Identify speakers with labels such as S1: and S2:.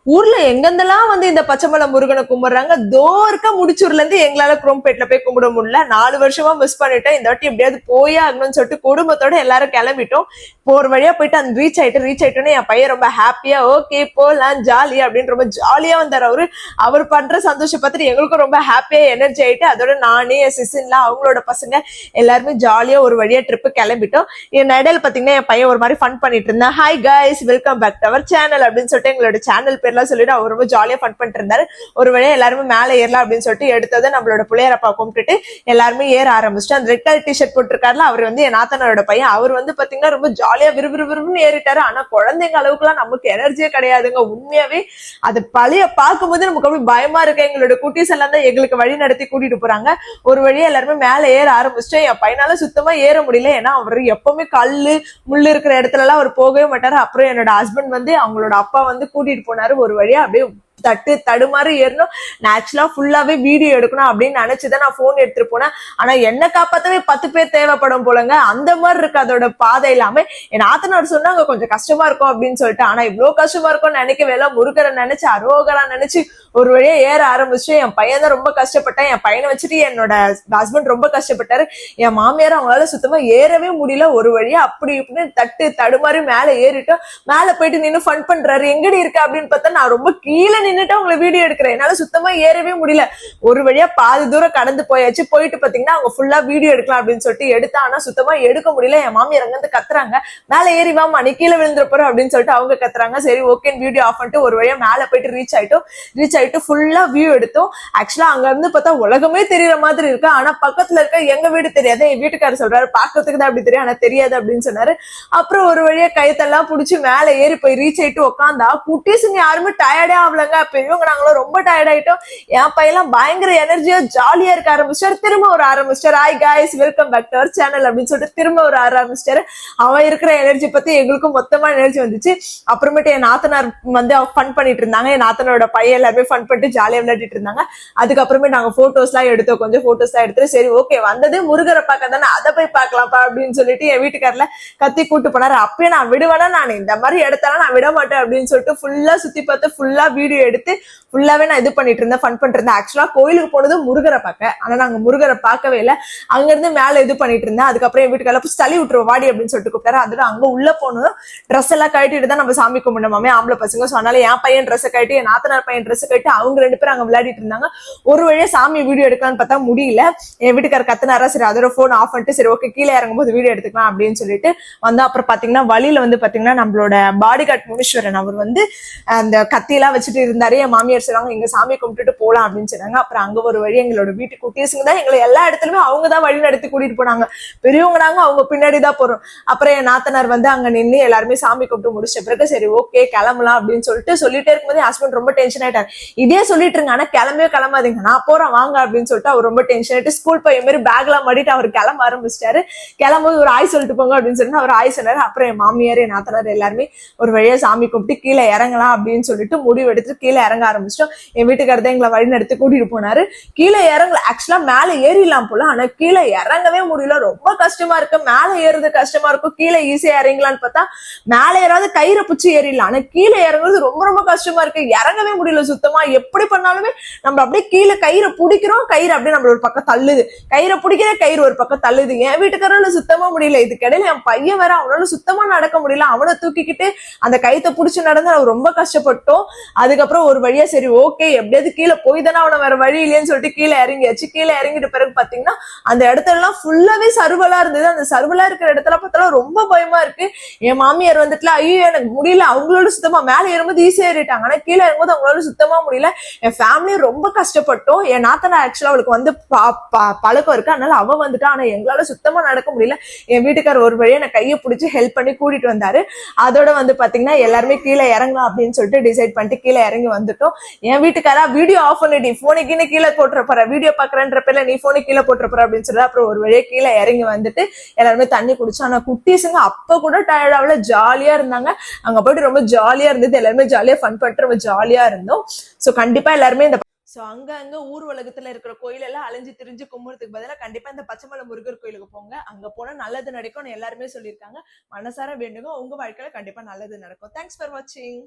S1: ஊர்ல எங்கெந்தெல்லாம் வந்து இந்த பச்சைமலை முருகனை கும்பிடுறாங்க. தோர்க்க முடிச்சூர்ல இருந்து எங்களால குரோம்பேட்ல போய் கும்பிட முடியல. 4 வருஷமா மிஸ் பண்ணிட்டேன். இந்த வாட்டி எப்படியாவது போயே ஆகணும்னு சொல்லிட்டு குடும்பத்தோட எல்லாரும் கிளம்பிட்டோம். போற வழியா போயிட்டு அந்த ரீச் ஆயிட்டோன்னு என் பையன் ரொம்ப ஹாப்பியா ஓகே போலாம் ஜாலி அப்படின்னு ரொம்ப ஜாலியா வந்தார். அவர் பண்ற சந்தோஷம் பார்த்துட்டு எங்களுக்கும் ரொம்ப ஹாப்பியா எனர்ஜி ஆயிட்டு அதோட நானே என் சிசின்லாம் அவங்களோட பசங்க எல்லாருமே ஜாலியா ஒரு வழியா ட்ரிப்பு கிளம்பிட்டோம். என் இடையில பாத்தீங்கன்னா என் பையன் ஒரு மாதிரி ஃபன் பண்ணிட்டு இருந்தான். Hi guys, welcome back to our channel அப்படின்னு சொல்லிட்டு எங்களோட சேனல் பேர்லாம் சொல்லிட்டு அவர் ரொம்ப ஜாலியா ஃபன் பண்ணிட்டு இருந்தாரு. ஒரு வழியா எல்லாருமே மேலே ஏறலாம் அப்படின்னு சொல்லிட்டு எடுத்ததை நம்மளோட பிள்ளையரப்பா கும்பிட்டுட்டு எல்லாருமே ஏற ஆரம்பிச்சிட்டு அந்த ரெட் கலர் டிஷர்ட் போட்டிருக்காருல அவர் வந்து என் நாத்தனோட பையன். அவர் வந்து பாத்தீங்கன்னா ரொம்ப ஜாலியா விறுவிறுன்னு ஏறிட்டாரு. ஆனா குழந்தைங்க அளவுக்கு எல்லாம் நமக்கு எனர்ஜியே கிடையாதுங்க. உண்மையாவே அது பழைய பார்க்கும்போது நமக்கு அப்படி பயமா இருக்கு. எங்களோட குட்டீஸ் எல்லாம் தான் எங்களுக்கு வழி நடத்தி கூட்டிட்டு போறாங்க. ஒரு வழியா எல்லாருமே மேல ஏற ஆரம்பிச்சிட்டோம். என் பையனால சுத்தமா ஏற முடியல. ஏன்னா அவர் எப்பவுமே கல்லு முள்ளு இருக்கிற இடத்துல எல்லாம் அவர் போகவே மாட்டாரு. அப்புறம் என்னோட ஹஸ்பண்ட் வந்து அவங்களோட அப்பா வந்து கூட்டிட்டு போனாரு. ஒரு வழியா அப்படியே தட்டு தடுமாறி ஏறணும். நேச்சுரலா ஃபுல்லாவே வீடியோ எடுக்கணும் அப்படின்னு நினைச்சுதான் நான் போன் எடுத்துட்டு போனேன். ஆனா என்ன காப்பாத்தவே 10 பேர் தேவைப்படும் போலங்க. அந்த மாதிரி இருக்கு அதோட பாதை இல்லாம. என் ஆத்தனார் சொன்னாங்க கொஞ்சம் கஷ்டமா இருக்கும் அப்படின்னு சொல்லிட்டு. ஆனா இவ்வளவு கஷ்டமா இருக்கும்னு நினைக்கவே இல்லை. முருகரை நினைச்சு அரோகரா நினைச்சு ஒரு வழியா ஏற ஆரம்பிச்சு. என் பையன் தான் ரொம்ப கஷ்டப்பட்டேன். என் பையனை வச்சுட்டு என்னோட ஹஸ்பண்ட் ரொம்ப கஷ்டப்பட்டாரு. என் மாமியார் அவங்களால சுத்தமா ஏறவே முடியல. ஒரு வழியா அப்படி இப்படின்னு தட்டு தடுமாறி மேல ஏறிட்டோம். மேல போயிட்டு நின்று ஃபன் பண்றாரு. எங்கடி இருக்கு அப்படின்னு பார்த்தா நான் ரொம்ப கீழே நின்னுட்டு உங்களை வீடியோ எடுக்கிறேன். என்னால சுத்தமா ஏறவே முடியல. ஒரு வழியா பாதி தூரம் கடந்து போயாச்சு. போயிட்டு பாத்தீங்கன்னா அவங்க ஃபுல்லா வீடியோ எடுக்கலாம் அப்படின்னு சொல்லிட்டு எடுத்தா. ஆனா சுத்தமா எடுக்க முடியல. என் மாமியார் அங்க இருந்து கத்துறாங்க, மேல ஏறி வாமா நீ கீழே விழுந்துற போற அப்படின்னு சொல்லிட்டு அவங்க கத்துறாங்க. சரி ஓகே வீடியோ ஆஃப் பண்ணிட்டு ஒரு வழியா மேல போயிட்டு ரீச் ஆயிட்டு ஃபுல்லா வியூ எடுத்தோம். ஆக்சுவலா அங்க இருந்து பார்த்தா உலகமே தெரியற மாதிரி இருக்கு. ஆனா பக்கத்துல இருக்க எங்க வீடு தெரியாது. என் வீட்டுக்காரர் சொல்றாரு பாக்கிறதுக்கு தான் அப்படி தெரியும் ஆனா தெரியாது அப்படின்னு சொன்னாரு. அப்புறம் ஒரு வழியா கயத்தெல்லாம் புடிச்சு மேல ஏறி போய் ரீச் ஆயிட்டு உட்காந்தா குட்டீஸுங்க யாருமே டயர்டே ஆகலங்க. பெரியவங்க நாங்களும் ரொம்ப டயர்ட் ஆயிட்டோம். என் பையெல்லாம் பயங்கர எனர்ஜியா ஜாலியா இருக்க ஆரம்பிச்சாரு. திரும்ப ஒரு ஆரம்பிச்சாரு. Hi guys, welcome back to our channel அப்படின்னு சொல்லிட்டு திரும்ப ஒரு ஆரம்பிச்சாரு. அவன் இருக்கிற எனர்ஜி பத்தி எங்களுக்கும் மொத்தமா எனர்ஜி வந்துச்சு. அப்புறமேட்டு என் நாத்தனார் வந்து ஃபன் பண்ணிட்டு இருந்தாங்க. என் நாத்தனோட பையன் எல்லாருமே ஃபன் பண்ணிட்டு ஜாலியா விளையாடிட்டு இருந்தாங்க. அதுக்கப்புறமே நாங்க போட்டோஸ் எல்லாம் எடுத்தோம். கொஞ்சம் போட்டோஸ் எல்லாம் எடுத்துட்டு சரி ஓகே வந்தது முருகரை பார்க்க தானே அதை போய் பார்க்கலாம்ப்பா அப்படின்னு சொல்லிட்டு என் வீட்டுக்காரல கத்தி கூட்டு போனாரு. அப்பயே நான் விடுவேனா, நான் இந்த மாதிரி இடத்தெல்லாம் நான் விட மாட்டேன் அப்படின்னு சொல்லிட்டு ஃபுல்லா சுத்தி பார்த்து ஃபுல்லா வீடியோ எடுத்து ஃபுல்லாவே நான் இது பண்ணிட்டு இருந்தேன், ஃபன் பண்ணிட்டு இருந்தேன். ஆக்சுவலா கோயிலுக்கு போனது முருகரை பார்க்க. ஆனா நாங்க முருகரை பார்க்கவே இல்லை. அங்க இருந்து மேல இது பண்ணிட்டு இருந்தேன். அதுக்கப்புறம் என் வீட்டுக்காரல தள்ளி விட்டுருவோம் வாடி அப்படின்னு சொல்லிட்டு கூப்பிட்டாரு. அதோட அங்க உள்ள போனதும் ட்ரெஸ் எல்லாம் கட்டிட்டு தான் நம்ம சாமி கும்பிடணுமாமே ஆம்பளை பசங்க. ஸோ அதனால என் பையன் ட்ரெஸ் கட்டி என் நாத்தனார் பையன் ட்ரெஸ் கட்டி அவங்க 2 பேரும் அங்க விளையாடிட்டு இருந்தாங்க. ஒரு வழியா சாமி வீடியோ எடுக்கலாம்னு பார்த்தா முடியல. என் வீட்டுக்கார கத்துனாரா. சரி அதோட போன் ஆஃப் பண்ணிட்டு சரி ஓகே கீழே இறங்கும் போது வீடியோ எடுத்துக்கலாம் அப்படின்னு சொல்லிட்டு வந்தா. அப்புறம் பாத்தீங்கன்னா வழியில வந்து பாத்தீங்கன்னா நம்மளோட பாடி கார்டு முனீஸ்வரன் அவர் வந்து அந்த கத்தியெல்லாம் வச்சுட்டு இருந்தாரு. என் மாமியார் சொன்னாங்க இங்க சாமி கும்பிட்டுட்டு போலாம் அப்படின்னு சொன்னாங்க. அப்புறம் அங்க ஒரு வழி எங்களோட வீட்டு குட்டீஸுங்க தான் எங்களை எல்லா இடத்துலயுமே அவங்க தான் வழி நடத்தி கூட்டிட்டு போனாங்க. பெரியவங்க நாங்க அவங்க பின்னாடிதான் போறோம். அப்புறம் என் நாத்தனார் வந்து அங்க நின்று எல்லாருமே சாமி கும்பிட்டு முடிச்ச பிறகு சரி ஓகே கிளம்பலாம் அப்படின்னு சொல்லிட்டே இருக்கும்போது ஹஸ்பண்ட் ரொம்ப டென்ஷன் ஆயிட்டாரு. இதே சொல்லிட்டு இருங்க ஆனா கிளம்பாதீங்க நான் போறேன் வாங்க அப்படின்னு சொல்லிட்டு அவர் ரொம்ப டென்ஷன் ஆயிட்டு ஸ்கூல் பையன் மாதிரி பேக் எல்லாம் மாட்டிட்டு அவர் கிளம்ப ஆரம்பிச்சிட்டாரு. கிளம்பும்போது ஒரு ஆய் சொல்லிட்டு போங்க அப்படின்னு சொல்லிட்டு அவர் ஆய் சொன்னாரு. அப்புறம் என் மாமியார் என் நாத்தனார் எல்லாருமே ஒரு வழியா சாமி கும்பிட்டு கீழே இறங்கலாம் அப்படின்னு சொல்லிட்டு முடிவு எடுத்து கீழே இறங்க ஆரம்பிச்சிட்டோம். என் வீட்டுக்காரர் தான் எங்களை வழி நடத்தி கூட்டிட்டு போனாரு. கீழே இறங்கல. ஆக்சுவலா மேல ஏறிடலாம் போல. ஆனா கீழே இறங்கவே முடியல. ரொம்ப கஷ்டமா இருக்கு. மேல ஏறுறது கஷ்டமா இருக்கும். கீழே ஈஸியா இறங்கலான்னு பார்த்தா மேல ஏறாவது கயிறை பிடிச்சி ஏறிடலாம். ஆனா கீழே இறங்குறது ரொம்ப ரொம்ப கஷ்டமா இருக்கு. இறங்கவே முடியல சுத்தமா. எப்படி பண்ணாலுமே நம்ம அப்படியே கீழே கயிறை பிடிக்கிறோம். கயிறு அப்படியே நம்ம ஒரு பக்கம் தள்ளுது. கயிறை பிடிக்கிற கயிறு ஒரு பக்கம் தள்ளுது. என் வீட்டுக்காரல சுத்தமா முடியல. இதுக்கிடையில என் பையன் வேற அவனால சுத்தமா நடக்க முடியல. அவனை தூக்கிக்கிட்டு அந்த கயித்தை பிடிச்சி நடந்து ரொம்ப கஷ்டப்பட்டோம். அதுக்கப்புறம் ஒரு வழியா சரி ஓகே எப்படியாவது கீழே போய் தானே அவனை வேற வழி இல்லைன்னு சொல்லிட்டு கீழே இறங்கியாச்சு. கீழே இறங்கிட்ட பிறகு பாத்தீங்கன்னா அந்த இடத்துல எல்லாம் ஃபுல்லாவே சருவலா இருந்தது. அந்த சருவலா இருக்கிற இடத்துல பார்த்தாலும் ரொம்ப பயமா இருக்கு. என் மாமியார் வந்துட்டுல ஐயோ எனக்கு முடியல. அவங்களோட சுத்தமா மேல ஏறும்போது ஈஸியா ஏறிட்டாங்க. ஆனா கீழே இறங்கும்போது அவங்களோட சுத்தமா முடியல. என் ஃபேமிலியை ரொம்ப கஷ்டப்பட்டோம். என் நாத்தனா ஆக்சுவலா அவளுக்கு வந்து பழக்கம் இருக்கு. அதனால அவ வந்துட்டா. ஆனா எங்களால சுத்தமா நடக்க முடியல. என் வீட்டுக்காரர் ஒரு வழியா நான் கையை பிடிச்சி ஹெல்ப் பண்ணி கூட்டிட்டு வந்தாரு. அதோட வந்து பாத்தீங்கன்னா எல்லாருமே கீழே இறங்கலாம் அப்படின்னு சொல்லிட்டு டிசைட் பண்ணிட்டு கீழே இறங்கி வந்துட்டோம். என் வீட்டுக்காரா வீடியோ ஆஃப் பண்ணிட்டு போனுக்கு கீழே போட்டுறப்பற வீடியோ பாக்குறேன்ற பேர்ல நீ போனு கீழே போட்டுறப்பற அப்படின்னு சொல்லி அப்புறம் ஒரு வழியா கீழே இறங்கி வந்துட்டு எல்லாருமே தண்ணி குடிச்சோம். ஆனா குட்டீஸுங்க அப்ப கூட டயர்டாவில ஜாலியா இருந்தாங்க. அங்க போயிட்டு ரொம்ப ஜாலியா இருந்தது. எல்லாருமே ஜாலியா ஃபன் பண்ணிட்டு ரொம்ப ஜாலியா இருந்தோம். சோ கண்டிப்பா எல்லாருமே இந்த அங்க ஊர் உலகத்துல இருக்கிற கோயில் எல்லாம் அலைஞ்சு திரிஞ்சு கும்புறதுக்கு பதிலாக கண்டிப்பா இந்த பச்சைமலை முருகர் கோயிலுக்கு போங்க. அங்க போனா நல்லது நடக்கும்னு எல்லாருமே சொல்லியிருக்காங்க. மனசார வேண்டுங்க. உங்க வாழ்க்கையில கண்டிப்பா நல்லது நடக்கும். தேங்க்ஸ் ஃபார் வாட்சிங்.